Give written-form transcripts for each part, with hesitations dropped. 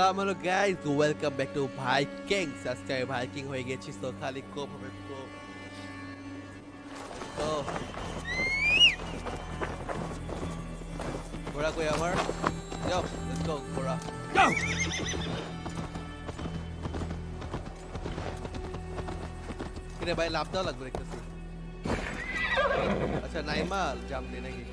Hello guys, welcome back to Vikings. As Viking hoye gechi so khali ko hobe ko. So Bora koi amar. Yo, let's go Bora. Go. Kine bhai lap daw lagbe ekta. Acha naima jam de naki.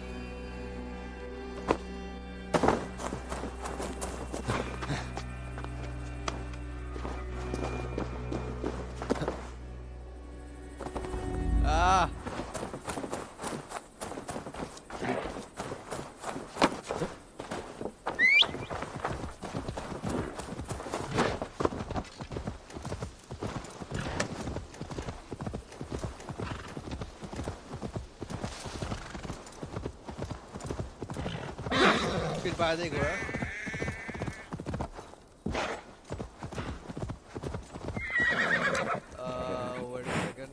Wait a second.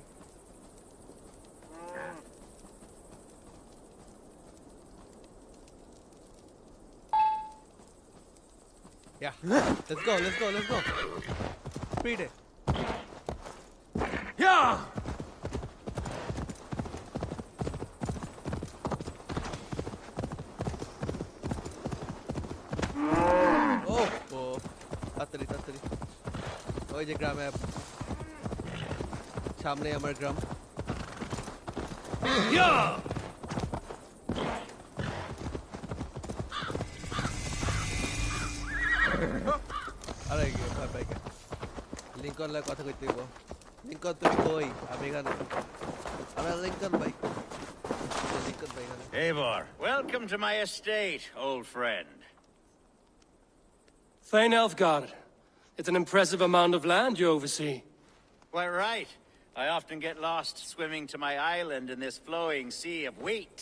Yeah, let's go. Read it. Yeah. ওই যে গ্রামে সামনে আমার গ্রাম আরে ভাই Lincoln লা কথা কইতে গো লিংকন তুমি কই আমি এখানে আরে লিংকন ভাই Eivor, welcome to my estate, old friend. Thane Elfgar. It's an impressive amount of land you oversee. Quite right. I often get lost swimming to my island in this flowing sea of wheat.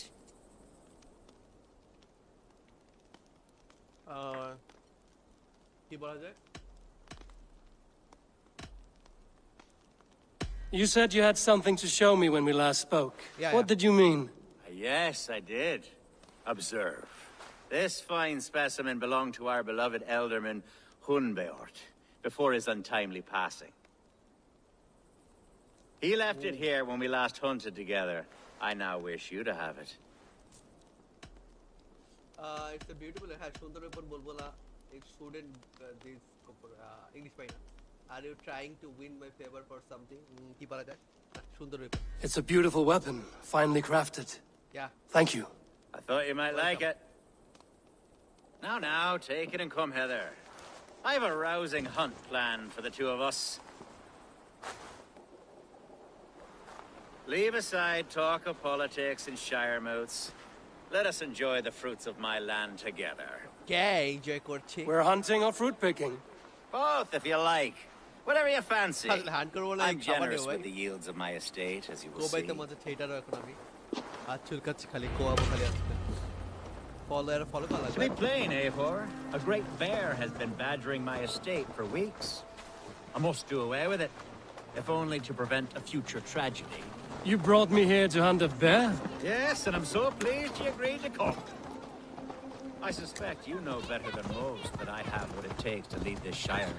You said you had something to show me when we last spoke. What did you mean? Yes, I did. Observe. This fine specimen belonged to our beloved elderman, Æivɔːr, before his untimely passing. He left it here when we last hunted together. I now wish you to have it. It's a beautiful Sundarapur Bolbola. It shouldn't this English paina. Are you trying to win my favor for something? It's a beautiful weapon, finely crafted. Yeah. Thank you. I thought you might like it. Now, take it and come hither. I have a rousing hunt planned for the two of us. Leave aside talk of politics and shire moots. Let us enjoy the fruits of my land together. Enjoy korchi. We're hunting or fruit picking? Both, if you like. Whatever you fancy. I'm generous with the yields of my estate, as you will see. To be plain, Eivor, a great bear has been badgering my estate for weeks. I must do away with it, if only to prevent a future tragedy. You brought me here to hunt a bear? Yes, and I'm so pleased you agreed to come. I suspect you know better than most that I have what it takes to lead this shire.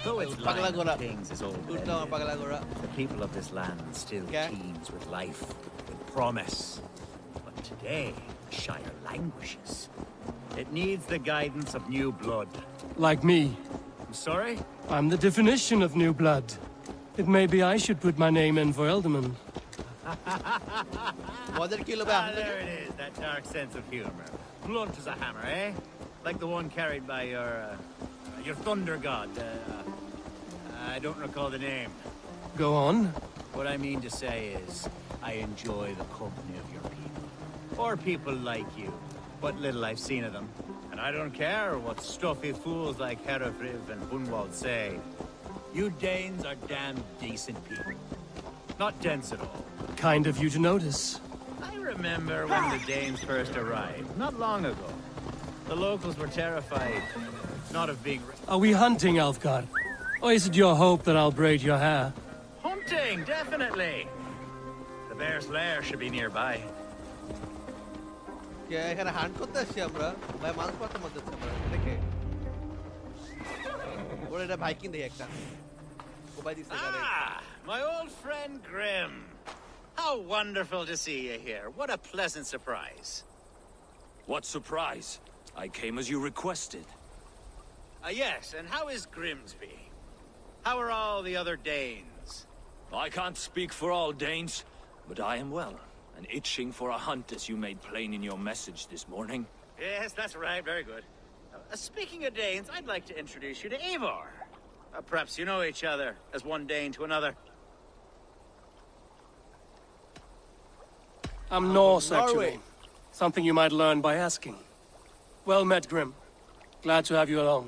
Though it's lying things is old, the people of this land still teems with life, with promise. But today, the shire languishes. It needs the guidance of new blood. Like me. I'm sorry? I'm the definition of new blood. It may be I should put my name in for Elderman. There it is, that dark sense of humor. Blunt as a hammer, eh? Like the one carried by your thunder god. I don't recall the name. Go on. What I mean to say is, I enjoy the company of your people. Or people like you. What little I've seen of them. And I don't care what stuffy fools like Herefriv and Hunwald say. You Danes are damn decent people. Not dense at all. Kind of you to notice. I remember when the Danes first arrived, not long ago. The locals were terrified, not of being... Are we hunting, Elfgar? Or is it your hope that I'll braid your hair? Hunting, definitely! The bear's lair should be nearby. এখানে hunt করতে আসছি আমরা ভাই মানুষ পাতা মধ্যে আমরা দেখে ওর এটা ভাইকিং দেখি একটা কোপাই দিছে গারে my old friend Grim. How wonderful to see you here. What a pleasant surprise. What surprise? I came as you requested. Yes, and how is Grimsby? How are all the other Danes? I can't speak for all Danes, but I am well, and itching for a hunt as you made plain in your message this morning. Yes, that's right. Very good. Speaking of Danes, I'd like to introduce you to Eivor. Perhaps you know each other as one Dane to another. I'm Norse, Norway. actually. Something you might learn by asking. Well met, Grim. Glad to have you along.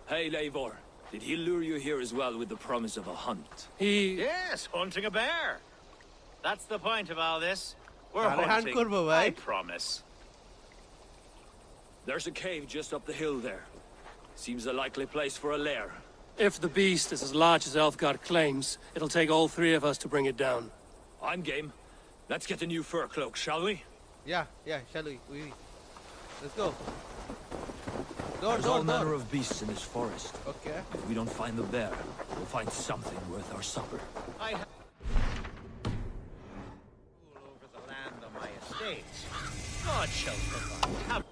Hey, Eivor. Did he lure you here as well with the promise of a hunt? Yes, hunting a bear. That's the point of all this. We're Hand hunting, করবো ভাই I promise. There's a cave just up the hill there. Seems a likely place for a lair. If the beast is as large as Elfgard claims, it'll take all three of us to bring it down. I'm game. Let's get the new fur cloak, shall we? Yeah, shall we? Let's go. There's all manner of beasts in this forest. Okay. If we don't find the bear, we'll find something worth our supper. I have rule over the land on my estate. God shall provide.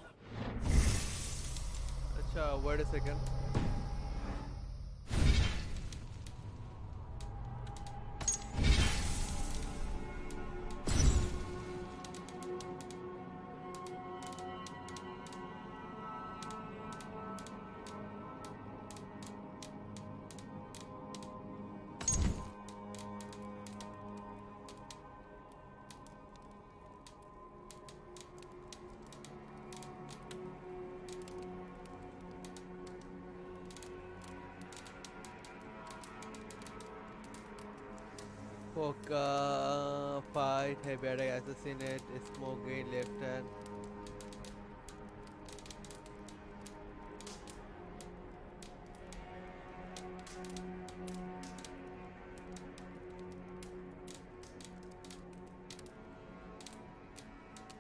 Acha, wait a second. Poka, fight, heavy attack, assassinate, smoke gain, left hand.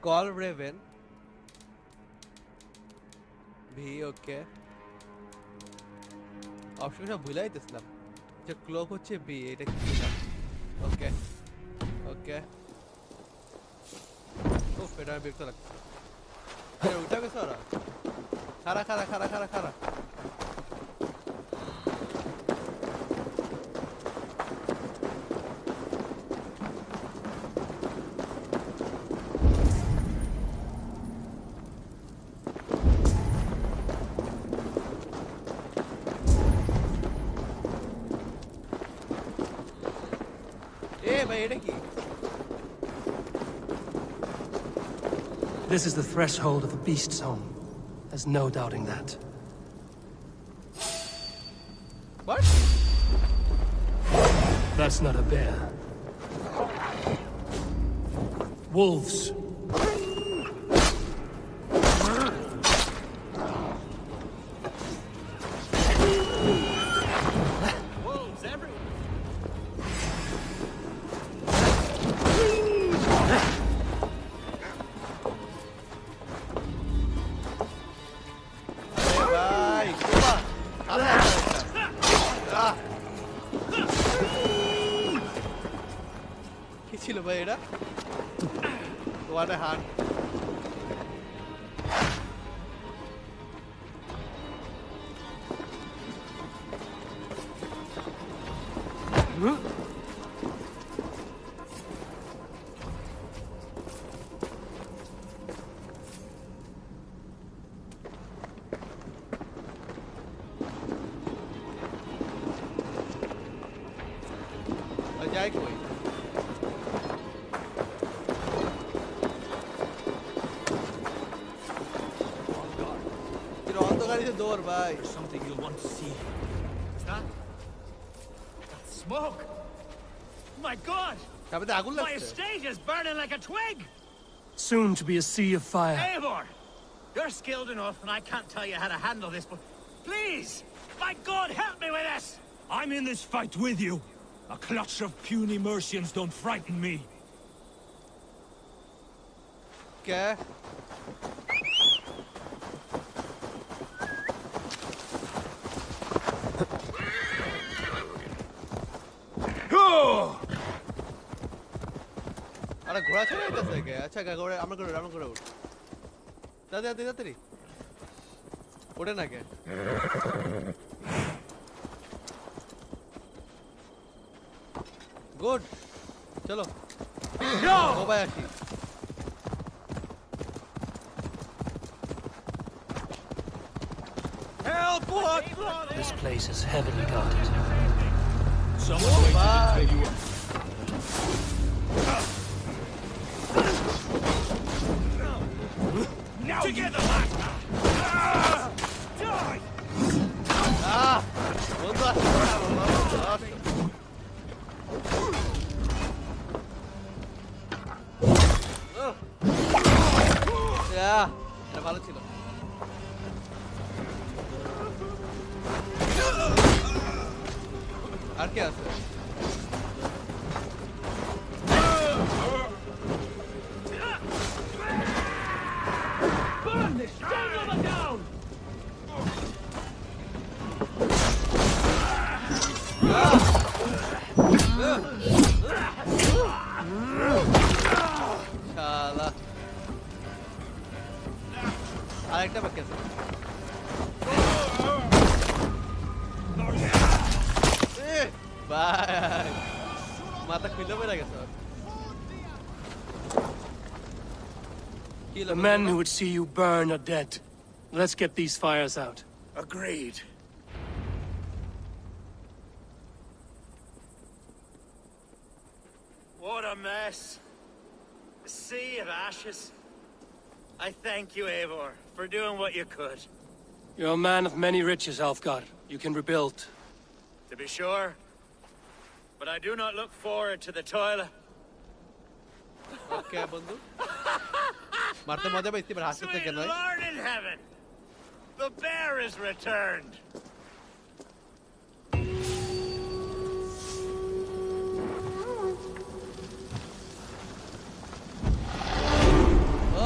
Call Raven. V, okay. Option সব ভুলাই দিছিলাম যে clock হচ্ছে B এটা কি না ওকে ও এটা বিরক্ত লাগছে আরে উঠা গেছে ওরা খারা This is the threshold of the beast's home. There's no doubting that. What? That's not a bear. Wolves. What a hand. जाए कोई door, bhai. There's something you'll want to see. What's that? That smoke! My God! My estate is burning like a twig! Soon to be a sea of fire. Eivor! You're skilled enough, and I can't tell you how to handle this, but please! My God, help me with this! I'm in this fight with you. A clutch of puny Mercians don't frighten me. Okay. আরে ঘোড়া ছেড়ে যাইতেছে কে? আচ্ছা ঘোড়া আমরা করে উঠ। তাড়াতাড়ি ওঠে না কে? গুড চলো ও ভাই আসি। This place is heavily guarded. Someone waited until you were... Now together, lad! Die! বন্ধু এটা ভালো ছিল। আর কে আছে? শালা আরেকটা বাকি আছে। ভাই মাথা খুলে বেড়ে গেছে। The men who would see you burn are dead. Let's get these fires out. Agreed. What a mess. A sea of ashes. I thank you, Eivor, for doing what you could. You're a man of many riches, Alfgar. You can rebuild. To be sure. But I do not look forward to the toilet. Okay, বন্ধু মারতে মজা পাইছি এবার হাসতে কেন? Sweet Lord in heaven. The bear is returned.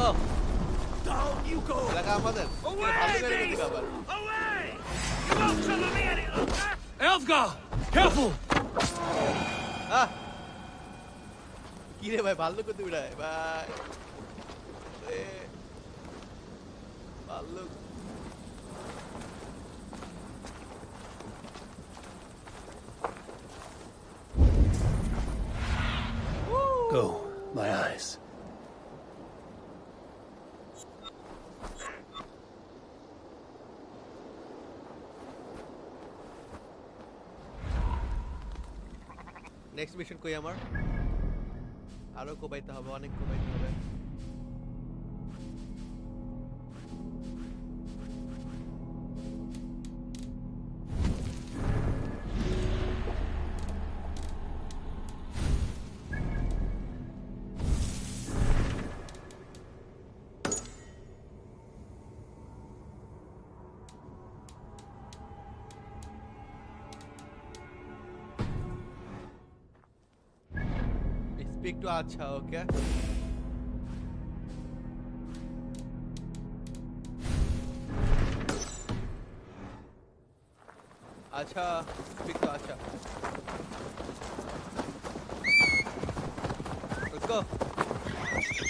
Oh, Down you go. লাগা আমাদের Away, beast! Away! You won't trouble me any longer. Alfgar! Careful! কি রে ভাই ভাল্লুক করতে উড়ায় ভাই ভাল্লুক। Go, my eyes. Next mission কই আমার? আরো কোবাইতে হবে, অনেক কোবাইতে হবে। Speak to Acha, okay? Acha, speak to Acha. Let's go.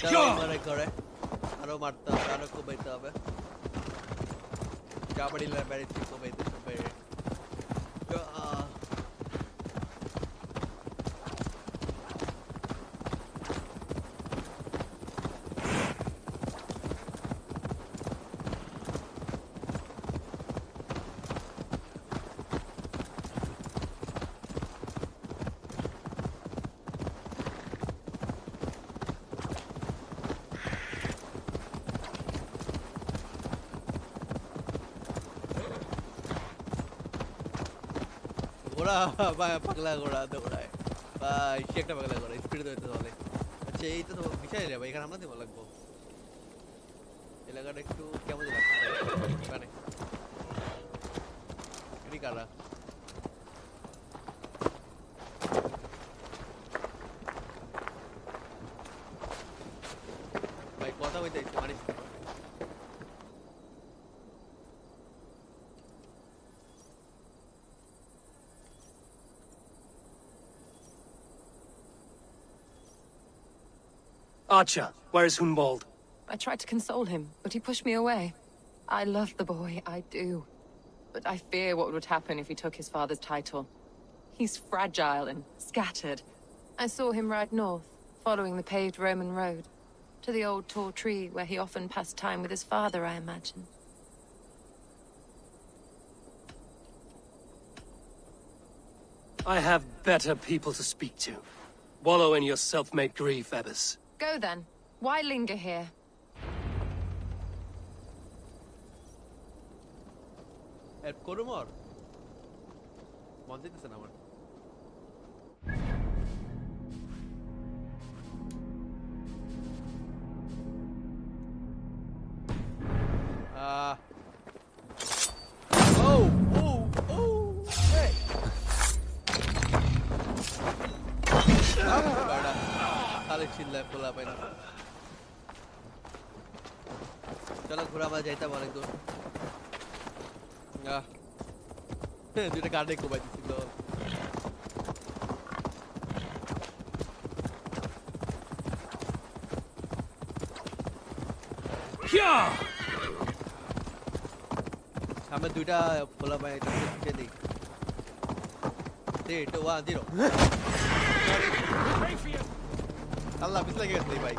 चलो मारे करे आरो मारता आरो को बैठा है क्या बड़ी लड़ बैठी थी को बैठे सब बैठे পাগলা ঘোড়া দৌড়ায় ভাই সে একটা পাগলা ঘোড়া স্পিড দৌড়াতে বলে। আচ্ছা এইটা তো বিশাল এরিয়া ভাই, এখানে আমরা দেবো লাগবো। এলাকাটা একটু কেমন লাগছে মানে এটি কারা ভাই কথা বলতে মারিস Archer, where is Hunwald? I tried to console him, but he pushed me away. I love the boy, I do. But I fear what would happen if he took his father's title. He's fragile and scattered. I saw him ride north, following the paved Roman road. To the old tall tree where he often passed time with his father, I imagine. I have better people to speak to. Wallow in your self-made grief, Ebbers. Go then. Why linger here? Help করো মর মন দিতেছে না আমার চিল্লায় পোলা পাই না চলো ঘোরা আমরা যাইতাম অনেক দূর দুইটা কার্ডে কোবাই দিছিল সামনে দুইটা পোলা পাই এটা পিছিয়ে দিই 3 2 1 0 আল্লাহ পিছলে গেছে ভাই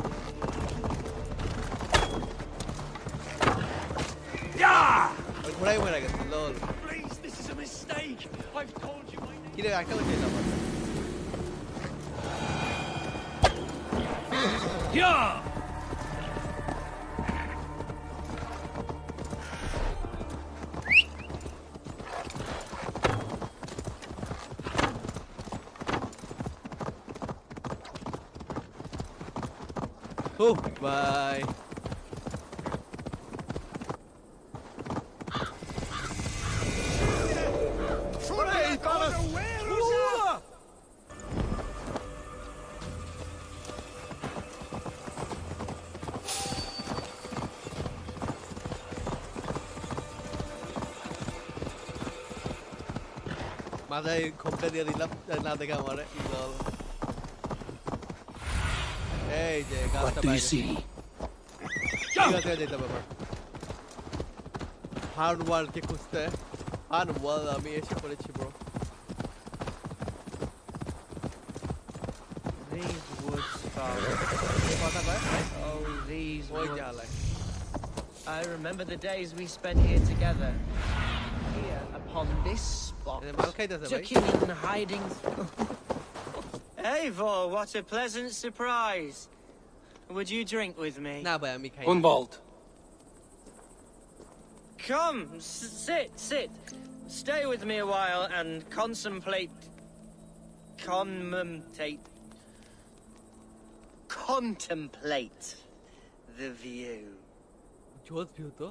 ঘোড়াই মরে গেছে লল Please, this is a mistake. I've told you my name. কি রে একটা হচ্ছে আমার Oh, bye. মাথায় খোপটা দিয়ে দিলাম না দেখে আমারে এই যে গাছটা বাইরে ঠিক আছে যেতে বাবা হার্ড ওয়ার্ল্ডকে খুঁজতে হার্ড ওয়ার্ল্ড আমি এসে পড়েছি ব্রো These woods, Father. কথা কয় Oh, these ওই woods. জালায় I remember the days we spent here together. Here, upon this spot. মাল খাইতেছে ভাই Ducking and hiding. Eivor, what a pleasant surprise. Would you drink with me? না ভাই আমি খাই Hunwald. Come, sit. Stay with me a while and contemplate the view. জোস view তো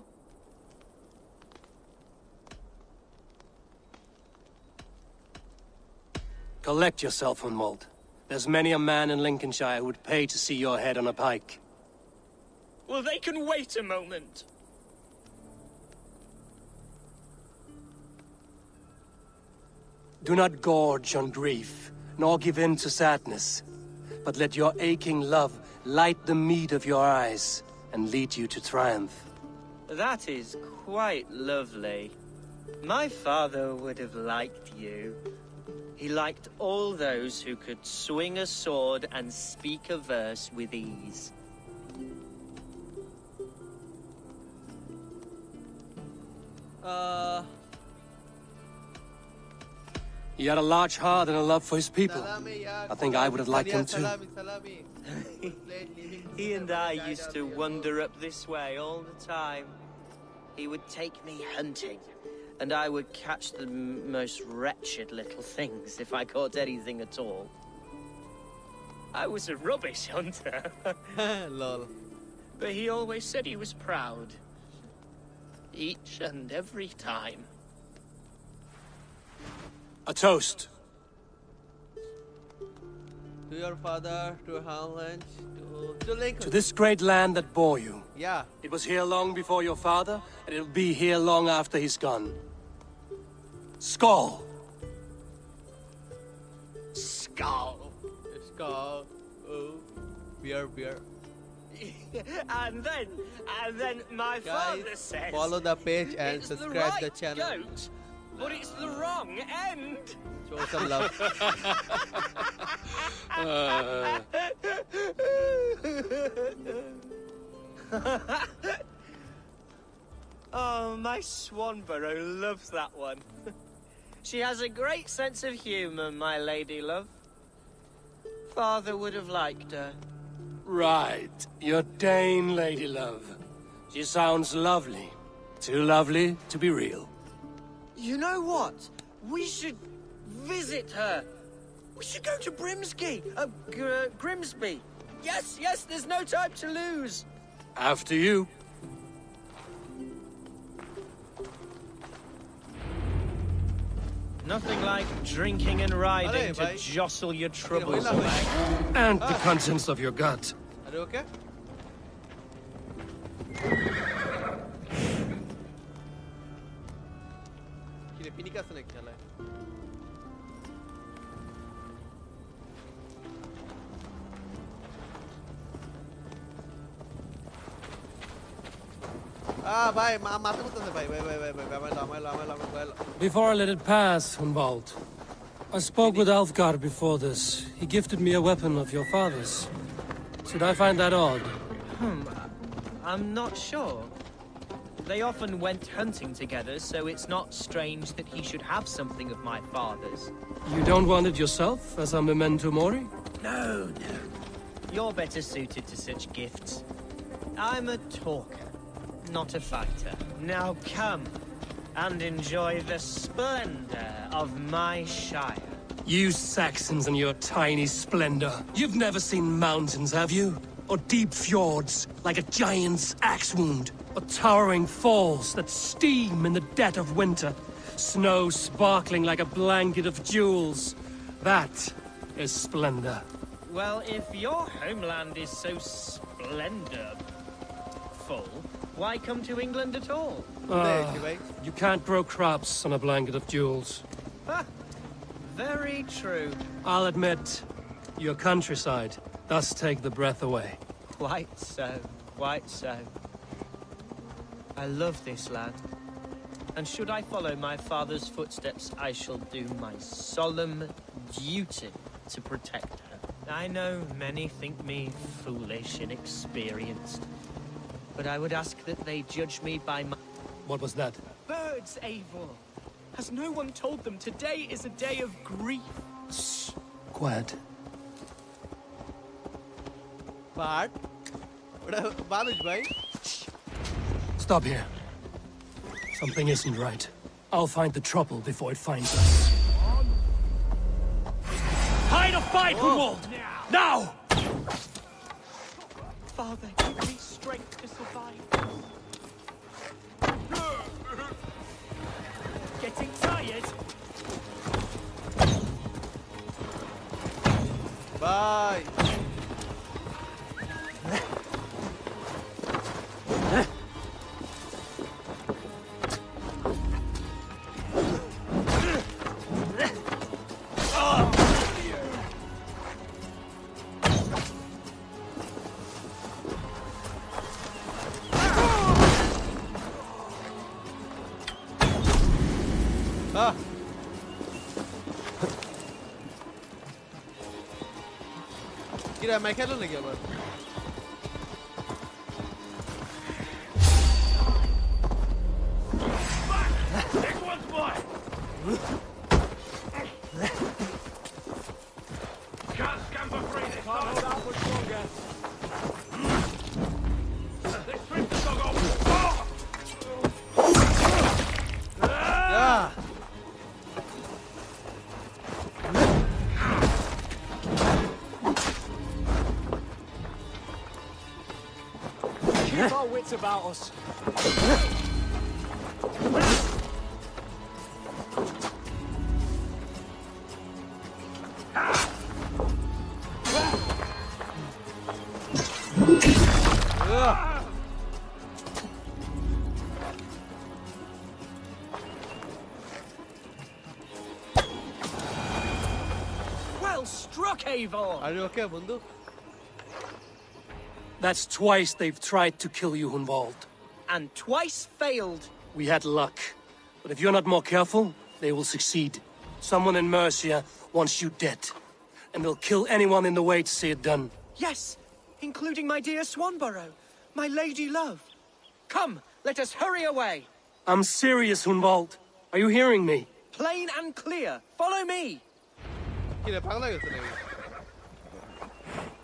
Collect yourself, Hunwald. There's many a man in Lincolnshire who would pay to see your head on a pike. Well, they can wait a moment. Do not gorge on grief, nor give in to sadness, but let your aching love light the mead of your eyes and lead you to triumph. That is quite lovely. My father would have liked you. He liked all those who could swing a sword and speak a verse with ease. He had a large heart and a love for his people. I think I would have liked him too. He and I used to wander up this way all the time. He would take me hunting, and I would catch the most wretched little things if I caught anything at all. I was a rubbish hunter. Lol. But he always said he was proud. Each and every time. A toast. To your father, to Howland, to Lincoln. To this great land that bore you. Yeah. It was here long before your father, and it'll be here long after he's gone. Skull. Skull. Skull. Oh. Beer. and then my father Guys, says, follow the page and it's subscribe the the right channel. goat, but it's the wrong end. Show some love. Oh, my Swanborough loves that one. She has a great sense of humour, my lady love. Father would have liked her. Right. Your Dane, lady love. She sounds lovely. Too lovely to be real. You know what? We should visit her. We should go to Grimsby. Grimsby. Yes, there's no time to lose. After you. Nothing like drinking and riding to bhai. jostle your troubles hoila away. And the contents of your gut. Are you okay? Kile Pinic আছে নাকি খেলায়? ভাই মাথা করতেছে ভাই আমায় Before I let it pass, Hunwald, I spoke with Alfgar before this. He gifted me a weapon of your father's. Should I find that odd? I'm not sure. They often went hunting together, so it's not strange that he should have something of my father's. You don't want it yourself, as a memento mori? No. You're better suited to such gifts. I'm a talker, not a fighter. Now come and enjoy the splendor of my shire. You Saxons and your tiny splendor. You've never seen mountains, have you? Or deep fjords, like a giant's axe wound? Or towering falls that steam in the dead of winter? Snow sparkling like a blanket of jewels? That is splendor. Well, if your homeland is so splendor-full, why come to England at all? You can't grow crops on a blanket of jewels. Very true. I'll admit, your countryside does take the breath away. Quite so, quite so. I love this land. And should I follow my father's footsteps, I shall do my solemn duty to protect her. I know many think me foolish, inexperienced. But I would ask that they judge me by my... What was that? Birds, Eivor. Has no one told them today is a day of grief? Shh. Quiet. But Baluj bhai. Stop here. Something isn't right. I'll find the trouble before it finds us. Hide or fight, Hunwald! Now! Father, give me strength to survive. Getting tired? Bye. Kira मैं खेलने लग गया बस Next one's mine. Can't scamper free this time. Hold out much longer. Let's strip the dog off. Yeah. Keep our wits about us. Well struck, Eivor! Are you okay, বন্ধু? That's twice they've tried to kill you, Hunwald. And twice failed. We had luck. But if you're not more careful, they will succeed. Someone in Mercia wants you dead. And they'll kill anyone in the way to see it done. Yes, including my dear Swanborough, my lady love. Come, let us hurry away. I'm serious, Hunwald. Are you hearing me? Plain and clear. Follow me.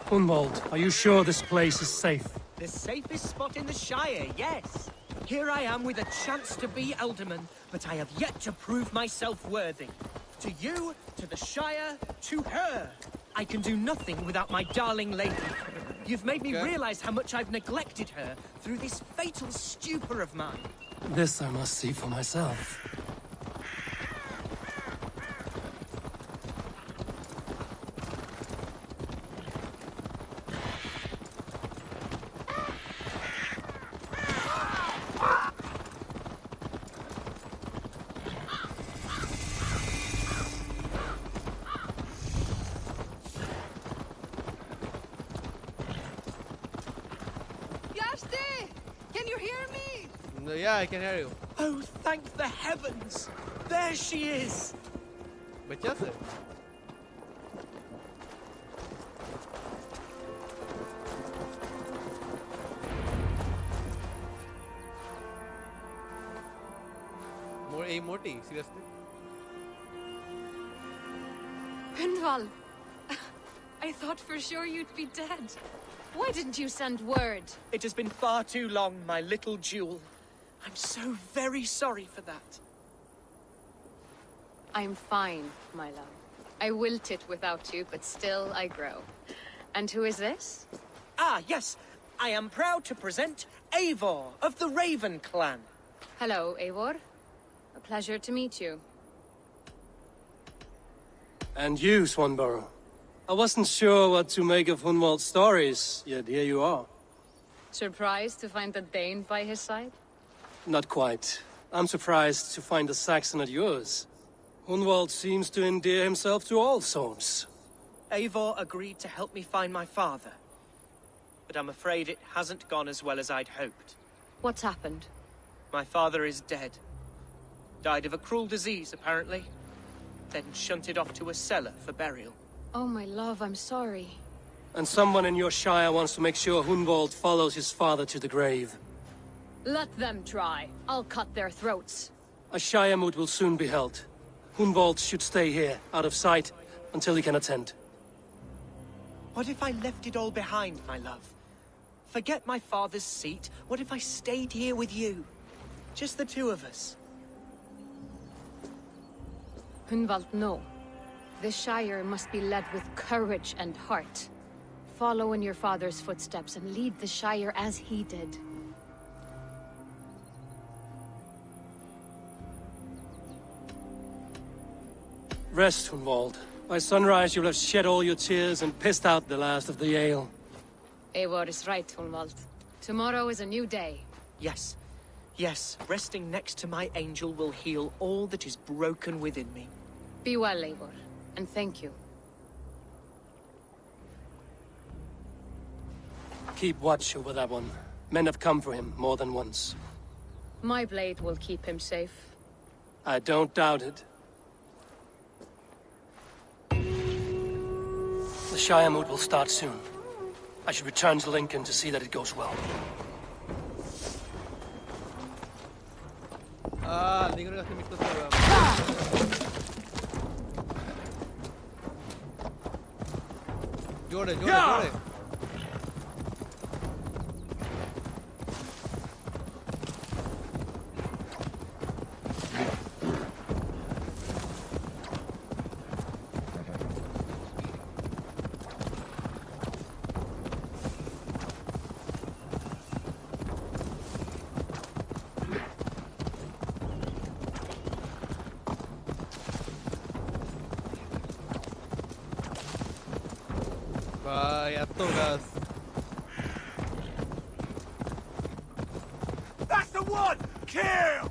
Hunwald, are you sure this place is safe? The safest spot in the Shire, yes. Here I am with a chance to be Alderman, but I have yet to prove myself worthy. To you, to the Shire, to her. I can do nothing without my darling lady. You've made me realize how much I've neglected her through this fatal stupor of mine. This I must see for myself. Yeah, I can hear you. Oh, thank the heavens! There she is! बच्चा से? Morty, seriously? Hunwald, I thought for sure you'd be dead. Why didn't you send word? It has been far too long, my little jewel. I'm so very sorry for that. I'm fine, my love. I wilted without you, but still I grow. And who is this? Ah, yes. I am proud to present Eivor of the Raven clan. Hello, Eivor. A pleasure to meet you. And you, Swanborough. I wasn't sure what to make of Hunwald's stories, yet here you are. Surprised to find a Dane by his side? Not quite. I'm surprised to find a Saxon at yours. Hunwald seems to endear himself to all sorts. Eivor agreed to help me find my father. But I'm afraid it hasn't gone as well as I'd hoped. What's happened? My father is dead. Died of a cruel disease, apparently. Then shunted off to a cellar for burial. Oh, my love, I'm sorry. And someone in your shire wants to make sure Hunwald follows his father to the grave. Let them try. I'll cut their throats. A shire moot will soon be held. Hunwald should stay here, out of sight, until he can attend. What if I left it all behind, my love? Forget my father's seat. What if I stayed here with you? Just the two of us. Hunwald, no. The Shire must be led with courage and heart. Follow in your father's footsteps and lead the Shire as he did. Rest, Hunwald. By sunrise you'll have shed all your tears and pissed out the last of the ale. Eivor is right, Hunwald. Tomorrow is a new day. Yes. Yes, resting next to my angel will heal all that is broken within me. Be well, Eivor, and thank you. Keep watch over that one. Men have come for him more than once. My blade will keep him safe. I don't doubt it. The Shire moot will start soon. I should return to Lincoln to see that it goes well. Lincoln কাছে meet করতে হবে। জোরে জোরে জোরে। That's the one! Kill!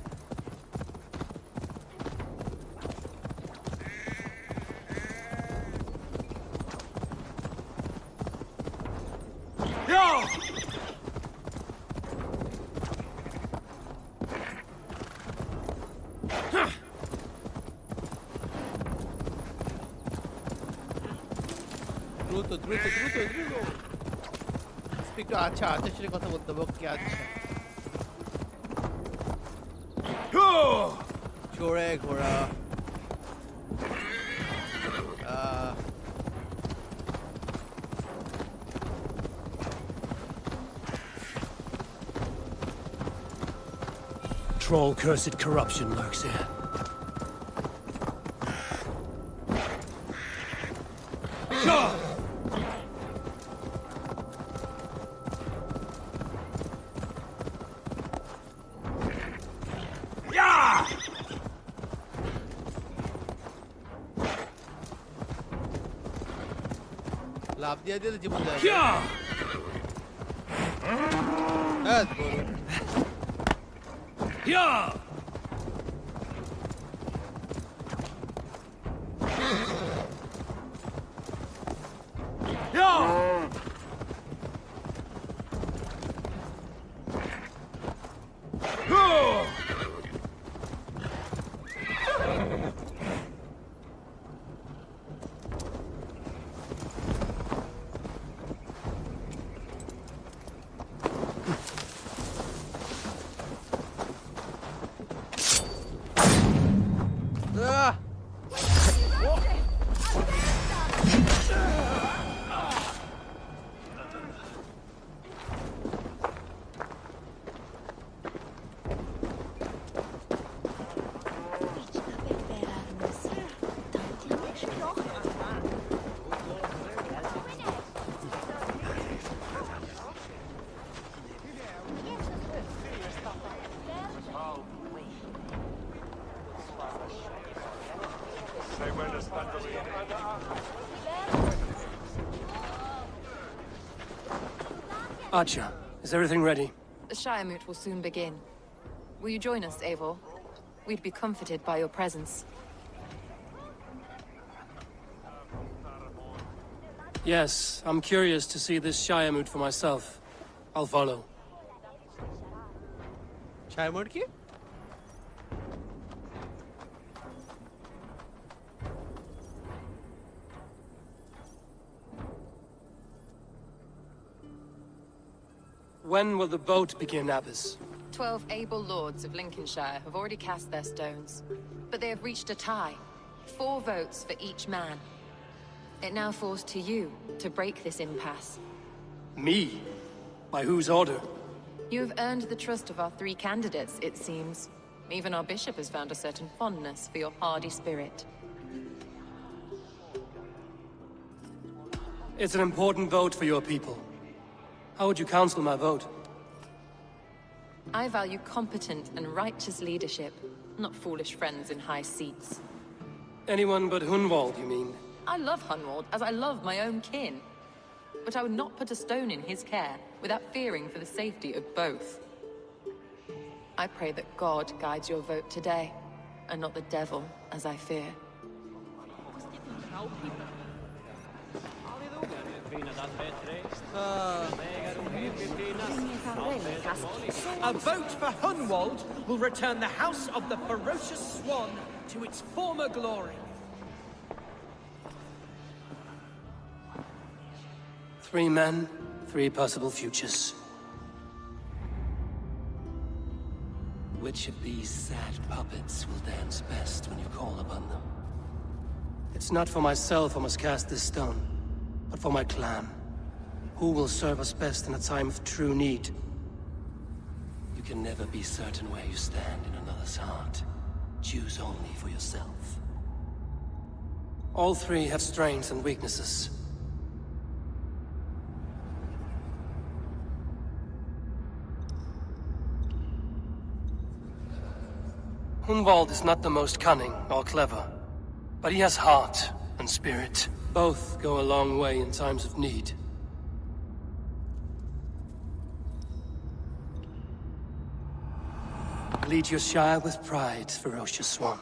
Yeah! দ্রুত speaker আচ্ছা সাথে কথা বলতে হবে ওকে আচ্ছা চড়ে ঘোড়া Troll-cursed corruption lurks here. লাভ দিয়ে দিয়ে জীবন যায় হ্যাঁ Archer, is everything ready? The Shire Moot will soon begin. Will you join us, Eivor? We'd be comforted by your presence. Yes, I'm curious to see this Shire Moot for myself. I'll follow. Shire Moot কি? When will the boat begin, Abbess? 12 able lords of Lincolnshire have already cast their stones, but they have reached a tie. 4 votes for each man. It now falls to you to break this impasse. Me? By whose order? You have earned the trust of our 3 candidates, it seems. Even our bishop has found a certain fondness for your hardy spirit. It's an important vote for your people. How would you counsel my vote? I value competent and righteous leadership, not foolish friends in high seats. Anyone but Hunwald, you mean? I love Hunwald as I love my own kin. But I would not put a stone in his care without fearing for the safety of both. I pray that God guides your vote today, and not the devil, as I fear. A vote for Hunwald will return the House of the Ferocious Swan to its former glory. 3 men, 3 possible futures. Which of these sad puppets will dance best when you call upon them? It's not for myself I must cast this stone, but for my clan. Who will serve us best in a time of true need? You can never be certain where you stand in another's heart. Choose only for yourself. All 3 have strengths and weaknesses. Hunwald is not the most cunning or clever, but he has heart and spirit. Both go a long way in times of need. Lead your shire with pride, ferocious swan.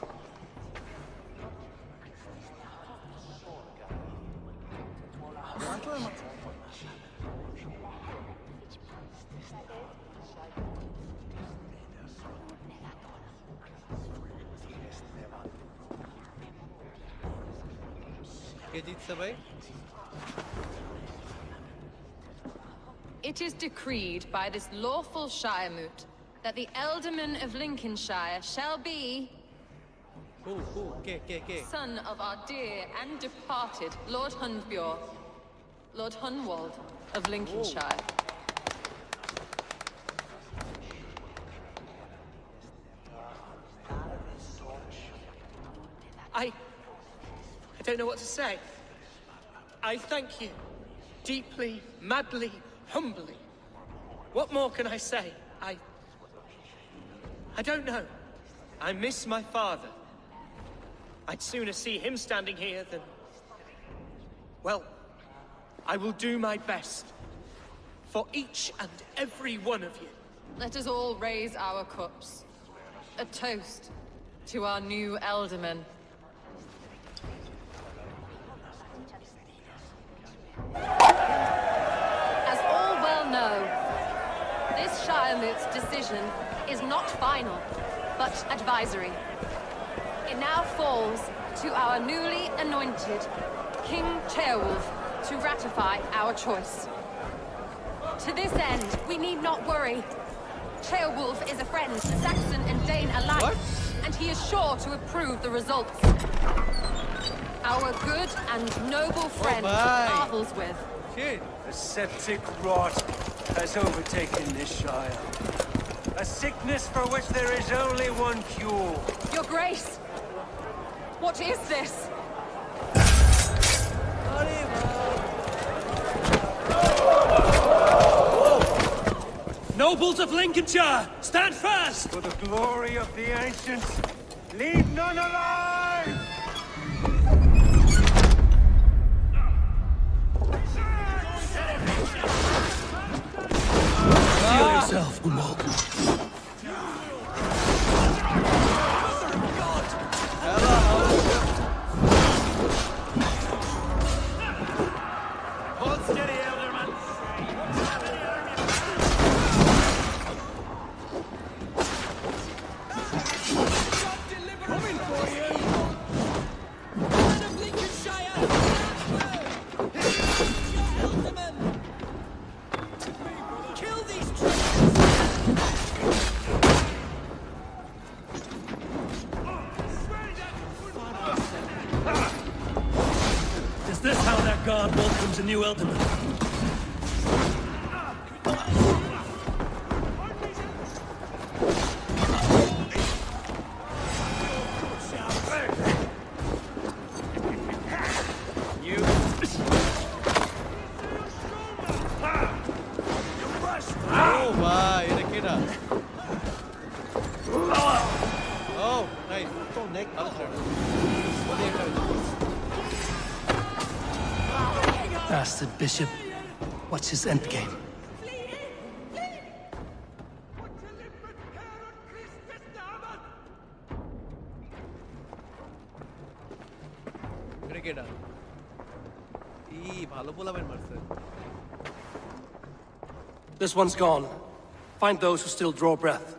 It is decreed by this lawful Shiremoot that the Ealdorman of Lincolnshire shall be son of our dear and departed Lord Hundbjorn, Lord Hunwald of Lincolnshire. I don't know what to say. I thank you. Deeply, madly, humbly. What more can I say? I don't know. I miss my father. I'd sooner see him standing here than... Well, I will do my best. For each and every one of you. Let us all raise our cups. A toast to our new Ealdorman. As all well know, this Shiremoot's decision is not final, but advisory. It now falls to our newly anointed King Ceolwulf to ratify our choice. To this end, we need not worry. Ceolwulf is a friend to Saxon and Dane alike, and he is sure to approve the results. Our good and noble friend marvels with. A septic rot has overtaken this shire. A sickness for which there is only one cure. Your Grace! What is this? Nobles of Lincolnshire, stand fast! For the glory of the ancients, leave none alive! Heal yourself, Unwald. Hold steady, Ealdorman! Coming for you! Man of Lincolnshire! Ealdorman! Kill these traitors! Is this how that guard welcomes a new Ealdorman? Bastard bishop. What's his endgame? This one's gone. Find those who still draw breath.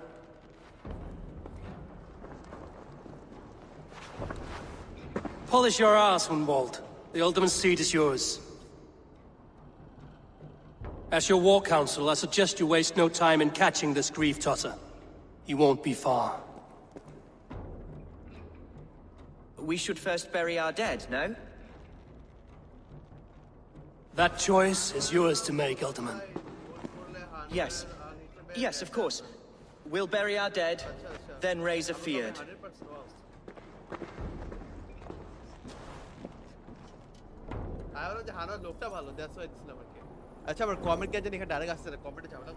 Polish your ass, Unwald. The Ealdorman's seat is yours. As your war council, I suggest you waste no time in catching this grief-tosser. He won't be far. We should first bury our dead, no? That choice is yours to make, Ealdorman. Yes. Yes, of course. We'll bury our dead, then raise a feard. আচ্ছা আমার comment কে জানি এখানে direct আসছে না কমেন্টে ঝামেলা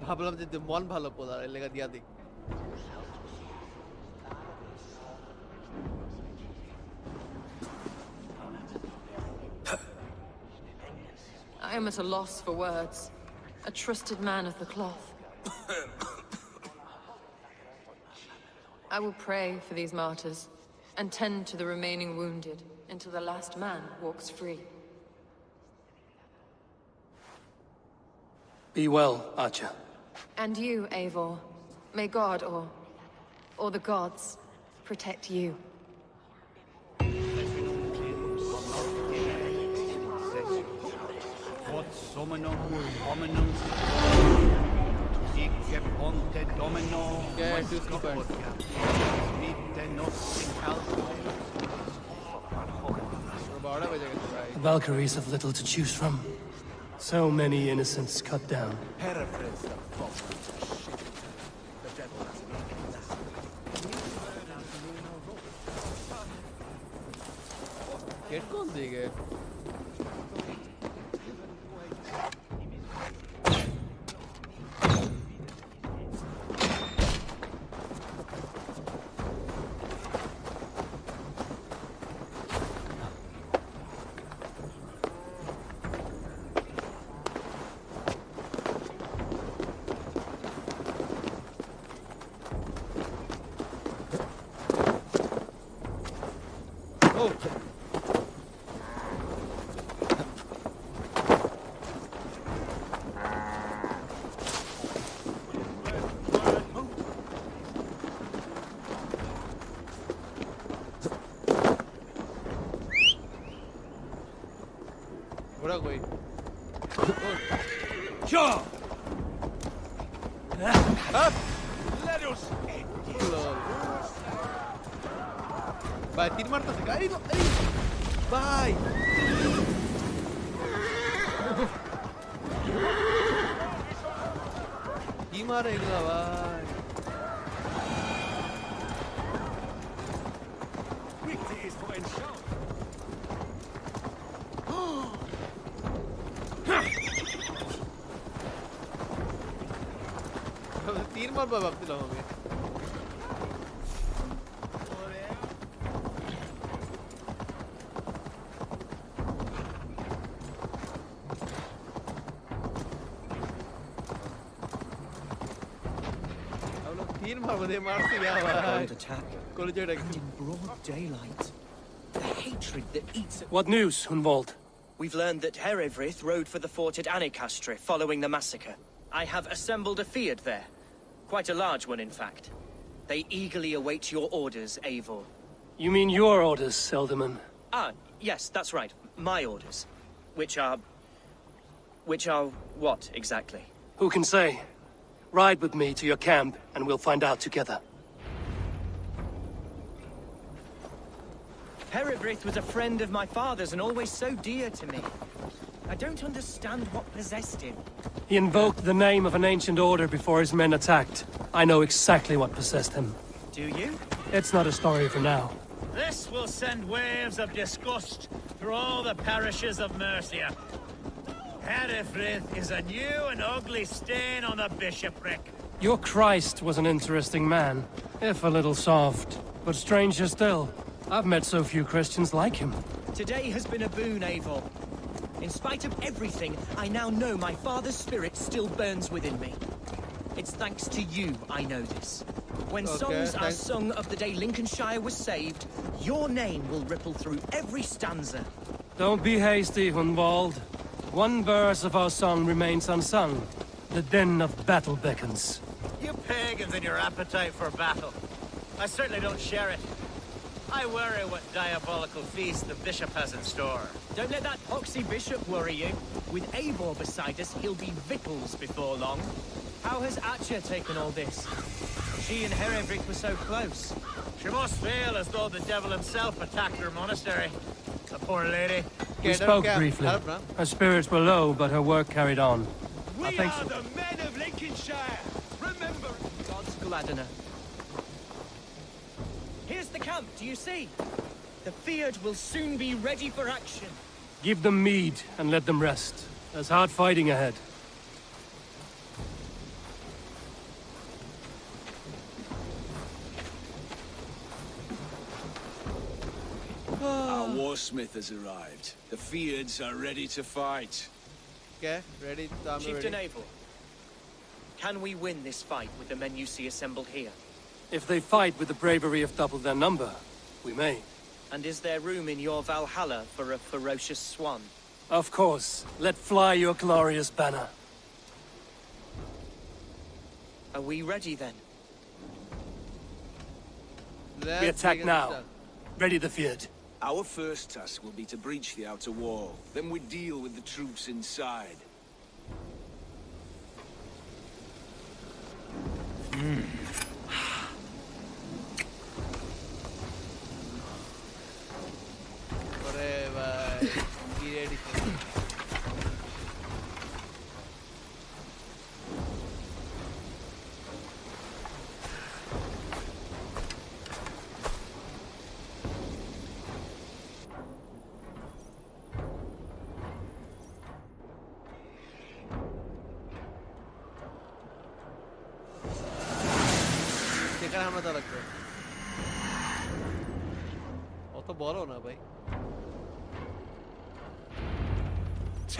ভাবলাম যে মন ভালো পোলার এর লেগা দিয়া দিই I am at a loss for words. A trusted man of the cloth. I will pray for these martyrs, and tend to the remaining wounded until the last man walks free. Be well, Archer. And you, Eivor. May God, or the gods, protect you. The Valkyries have little to choose from. So many innocents cut down. Sure. Up! Let us. Bye, 3 martas se cae. Bye. Y maregla, bye. तीन बार भागते रहो हमें हम लोग 3 बार बंदे मार से गया भाई college attack in broad daylight. The hatred that eats at... What news, Hunwald? We've learned that Eivor rode for the fort at Annikastre following the massacre. I have assembled a field there. Quite a large one, in fact. They eagerly await your orders, Eivor. You mean your orders, Elderman? Ah, yes, that's right. My orders. Which are what, exactly? Who can say? Ride with me to your camp, and we'll find out together. Eivor was a friend of my father's and always so dear to me. I don't understand what possessed him. He invoked the name of an ancient order before his men attacked. I know exactly what possessed him. Do you? It's not a story for now. This will send waves of disgust through all the parishes of Mercia. Eivor is a new and ugly stain on the bishopric. Your Christ was an interesting man, if a little soft. But stranger still, I've met so few Christians like him. Today has been a boon, Eivor. In spite of everything, I now know my father's spirit still burns within me. It's thanks to you I know this. When songs are sung of the day Lincolnshire was saved, your name will ripple through every stanza. Don't be hasty, Hunwald. One verse of our song remains unsung. The din of battle beckons. You pagans and your appetite for battle. I certainly don't share it. I worry what diabolical feast the bishop has in store. Don't let that poxy bishop worry you. With Eivor beside us, he'll be victuals before long. How has Atcha taken all this? She and Eivor were so close. She must feel as though the devil himself attacked her monastery. The poor lady. We spoke briefly. Her spirits were low, but her work carried on. We are the men of Lincolnshire. Remember, God's Gladdener. Here's the camp, do you see? The Field will soon be ready for action. Give them mead and let them rest. There's hard fighting ahead. our warsmith has arrived. The Fields are ready to fight. Okay, ready. Chieftain Eivor, can we win this fight with the men you see assembled here? If they fight with the bravery of double their number, we may. And is there room in your Valhalla for a ferocious swan? Of course. Let fly your glorious banner. Are we ready then? We attack now. Ready the field. Our first task will be to breach the outer wall. Then we deal with the troops inside. সেখানে আমরা তো লাগবে অত বড় না ভাই